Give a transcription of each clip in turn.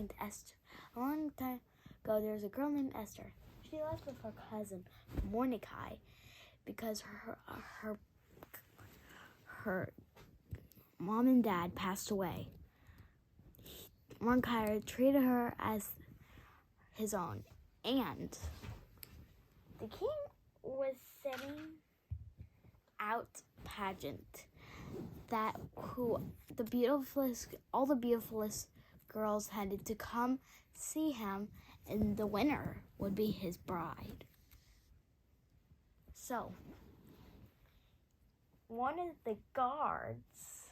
named Esther. A long time ago, there was a girl named Esther. She lived with her cousin Mordecai because her mom and dad passed away. Mordecai treated her as his own, and the king was setting out pageant that all the beautifulest girls had to come see him, and the winner would be his bride. So one of the guards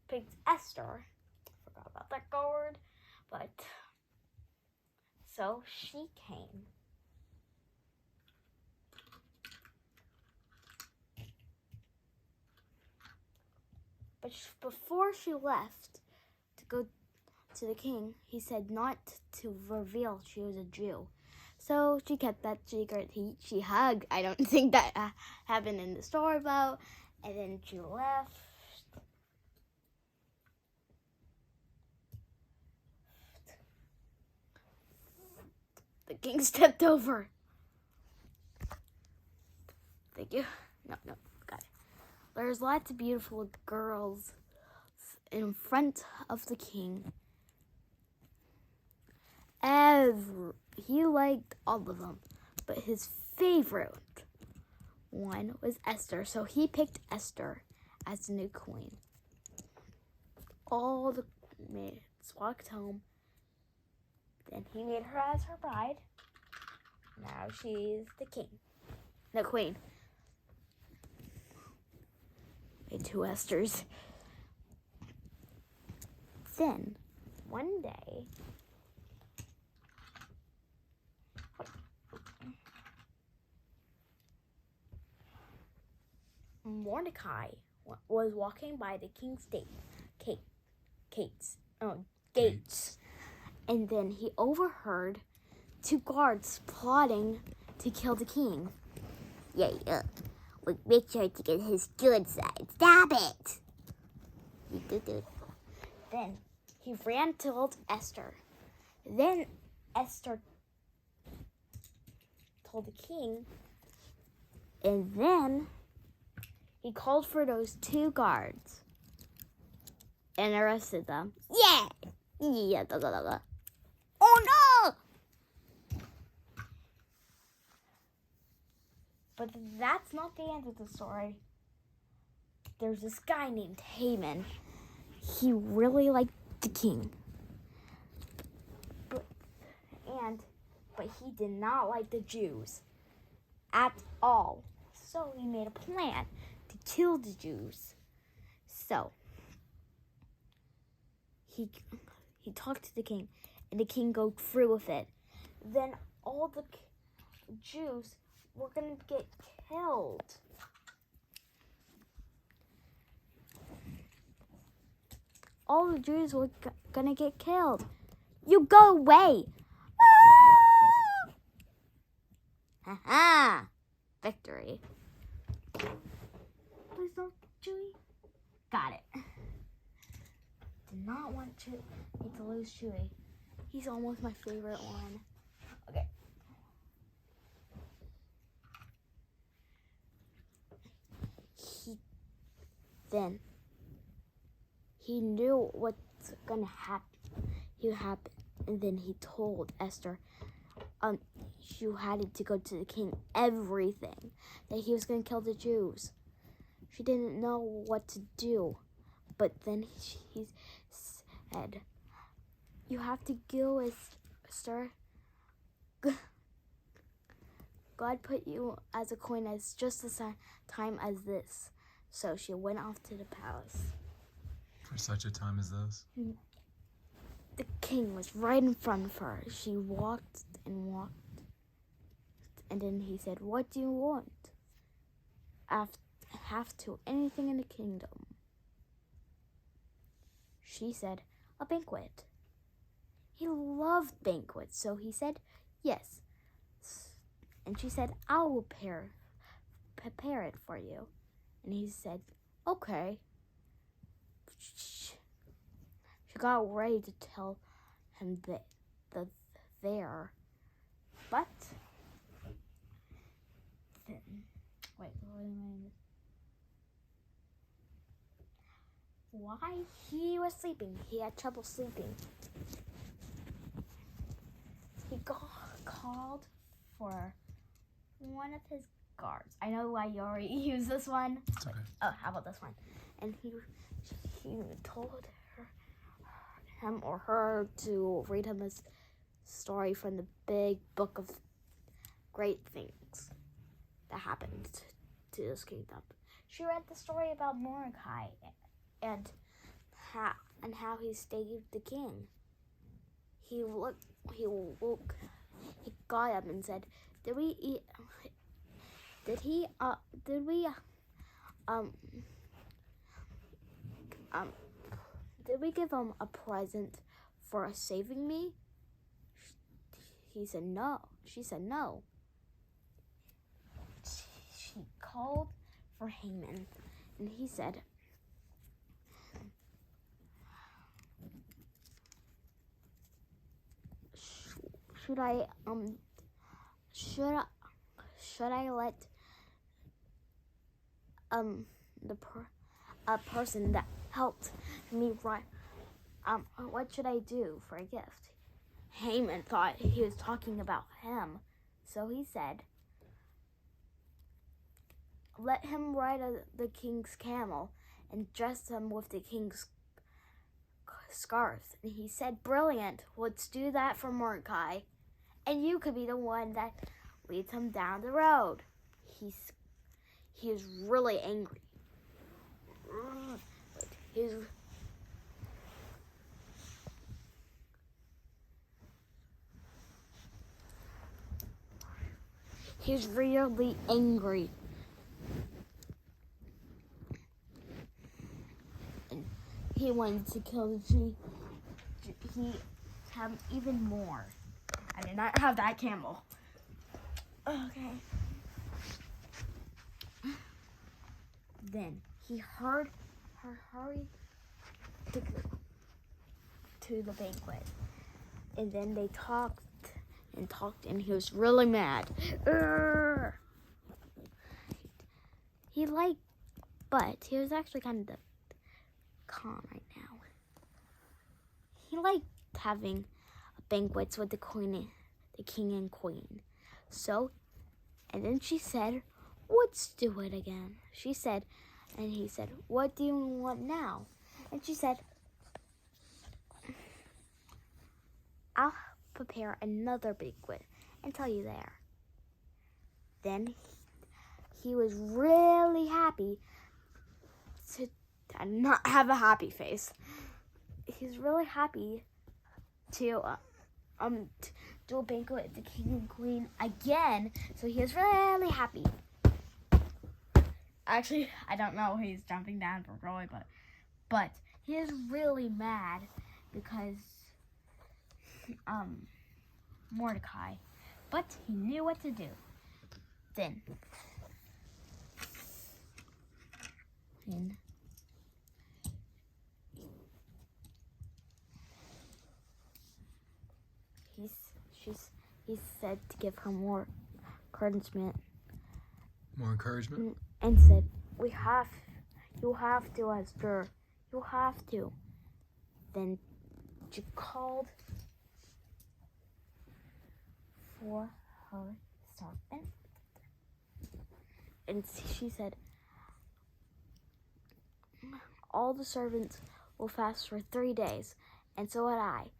picked Esther. Forgot about that guard, but so she came. But before she left to go to the king, he said not to reveal she was a Jew. So she kept that secret. She hugged. I don't think that happened in the story about. And then she left. The king stepped over. Thank you. No, got it. There's lots of beautiful girls in front of the king. He liked all of them, but his favorite one was Esther, so he picked Esther as the new queen. All the maids walked home. Then he made her as her bride. Now she's the queen. Made two Esthers. Then, one day, Mordecai was walking by the king's gates. And then he overheard two guards plotting to kill the king. Yeah. Make sure to get his good side. Stop it! Then he ran to told Esther. Then Esther told the king. And then he called for those two guards and arrested them. Yeah. Oh no! But that's not the end of the story. There's this guy named Haman. He really liked the king. But he did not like the Jews at all. So he made a plan to kill the Jews. So he talked to the king, and the king go through with it. Then all the Jews were going to get killed. All the Jews were going to get killed. You go away. Haha. Victory. Please don't, Chewie. Got it. Did not want me to lose Chewie. He's almost my favorite one. Okay. He knew what's gonna happen. And then he told Esther, she had to go to the king everything, that he was gonna kill the Jews. She didn't know what to do, but then he said, "You have to go, Esther. God put you as a queen as just the time as this." So she went off to the palace. For such a time as this? The king was right in front of her. She walked and walked. And then he said, "What do you want?" Have to anything in the kingdom. She said, "A banquet." He loved banquets, so he said, "Yes." And she said, "I will prepare it for you." And he said, "Okay." She got ready to tell him there. But then, wait, why he was sleeping? He had trouble sleeping. He called for one of his guards. I know why you already used this one. It's okay. Oh, how about this one? And he told him or her to read him a story from the big book of great things that happened to this kingdom. She read the story about Mordecai and how he saved the king. He got up and said, Did we give him a present for saving me? He said no. She said no. She called for Haman, and he said, Should I let a person that helped me write what should I do for a gift? Haman thought he was talking about him, so he said, let him ride the king's camel and dress him with the king's scarf. And he said, brilliant, let's do that for Mordecai. And you could be the one that leads him down the road. He is really angry. He's really angry. And he wanted to kill the tree. He have even more. I did not have that camel. Okay. Then he heard her hurry to the banquet. And then they talked, and he was really mad. But he was actually kind of calm right now. He liked having banquets with the king and queen. So, and then she said, let's do it again. She said, and he said, what do you want now? And she said, I'll prepare another banquet and tell you there. Then he was really happy to not have a happy face. He's really happy to do a banquet with the king and queen again. So he was really happy. Actually, I don't know. He's jumping down for joy, but he is really mad because Mordecai. But he knew what to do. Then he said to give her more encouragement. More encouragement? And said, you have to, Esther. You have to. Then she called for her servant. And she said, all the servants will fast for 3 days, and so would I.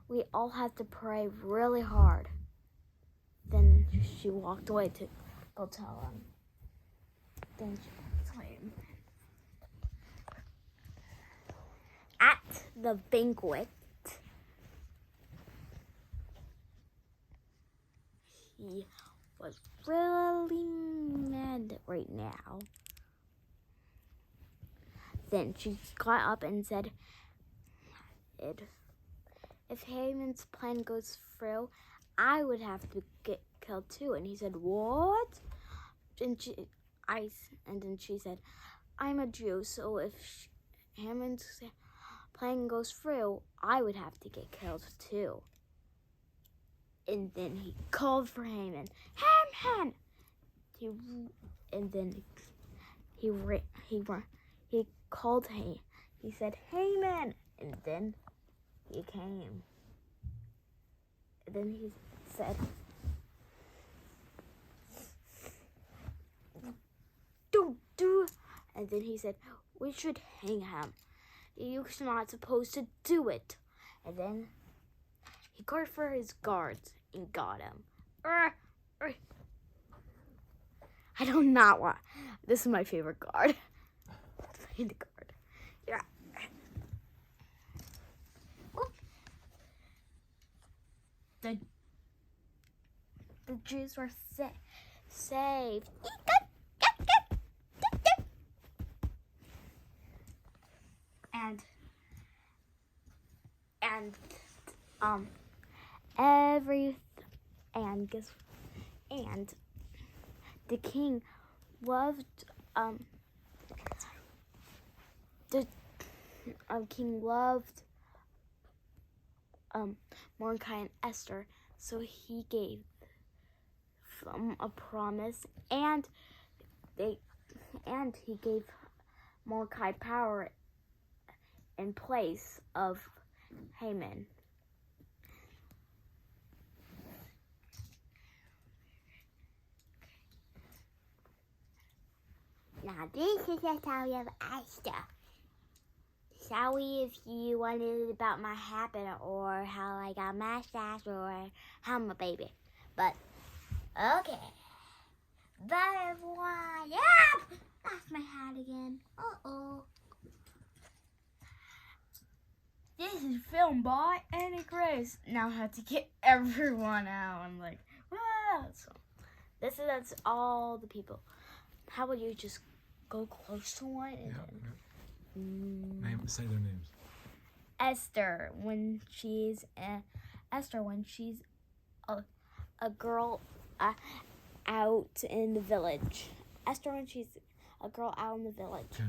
We all have to pray really hard. Then she walked away to go tell him. Then she walked away. At the banquet, he was really mad right now. Then she got up and said, if Haman's plan goes through, I would have to get killed too. And he said, what? And then she said, I'm a Jew, so if Haman's plan goes through, I would have to get killed too. And then he called for Haman. Haman! And then he called Haman. He said, Haman! And then he came. And then he said, do. And then he said, we should hang him. You're not supposed to do it. And then he called for his guards and got him. I do not want. This is my favorite guard. The guard. Yeah. The Jews were saved. And the king loved Mordecai and Esther, so he gave them a promise, and he gave Mordecai power in place of Haman. Now this is the story of Esther. Sorry if you wondered about my habit or how I got a mustache or how I'm a baby. But, okay. Bye everyone. Yep! Lost my hat again. Uh-oh. This is filmed by Annie Grace. Now I have to get everyone out. I'm like, wow. So, that's all the people. How about you just go close to one? And Say their names. Esther, when she's a girl out in the village. Esther, when she's a girl out in the village. Okay.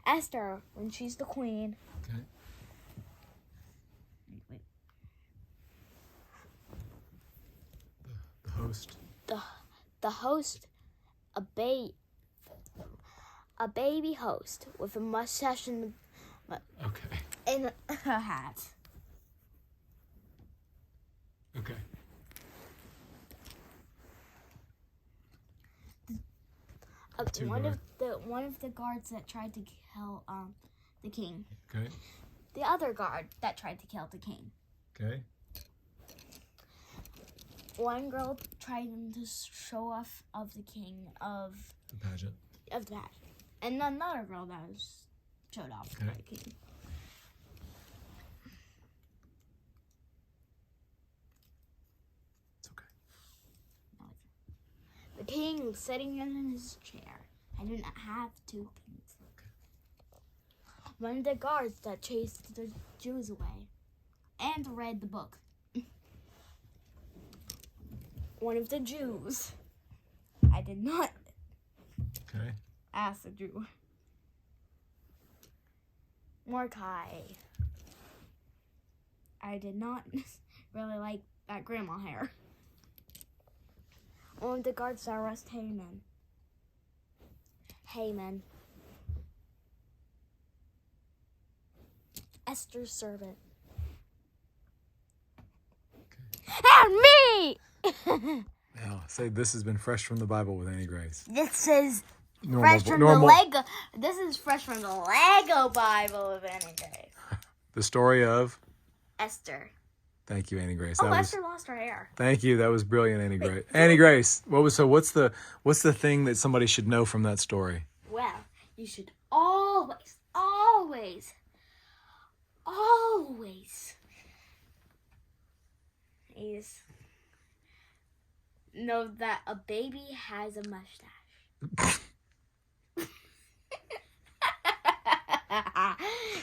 Esther, when she's the queen. Okay. Wait. The host. The host, a baby host with a mustache and a hat. Okay. One of the guards that tried to kill the king. Okay. The other guard that tried to kill the king. Okay. One girl tried to show off of the king of the pageant. And another girl that was showed off okay. the king. It's okay. The king was sitting in his chair. I did not have two kings. Okay. One of the guards that chased the Jews away and read the book. One of the Jews. I did not ask the Jew. Mordecai. I did not really like that grandma hair. One of the guards that arrest Haman. Esther's servant. Okay. And me! Now, say this has been Fresh from the Bible with Annie Grace. This is fresh from the Lego. This is fresh from the Lego Bible with Annie Grace. The story of Esther. Thank you, Annie Grace. Esther lost her hair. Thank you. That was brilliant, Annie Grace. Annie Grace, what's the thing that somebody should know from that story? Well, you should always know that a baby has a mustache.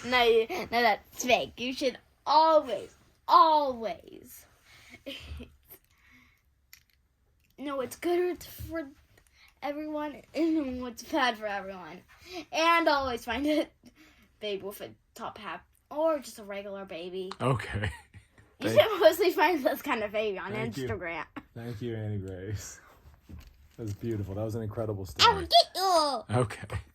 No, that's fake. You should always know what's good for everyone and what's bad for everyone. And always find it baby with a top hat or just a regular baby. Okay. You can mostly find this kind of baby on Thank you. Instagram. Thank you, Annie Grace. That was beautiful. That was an incredible I will story. get you. Okay.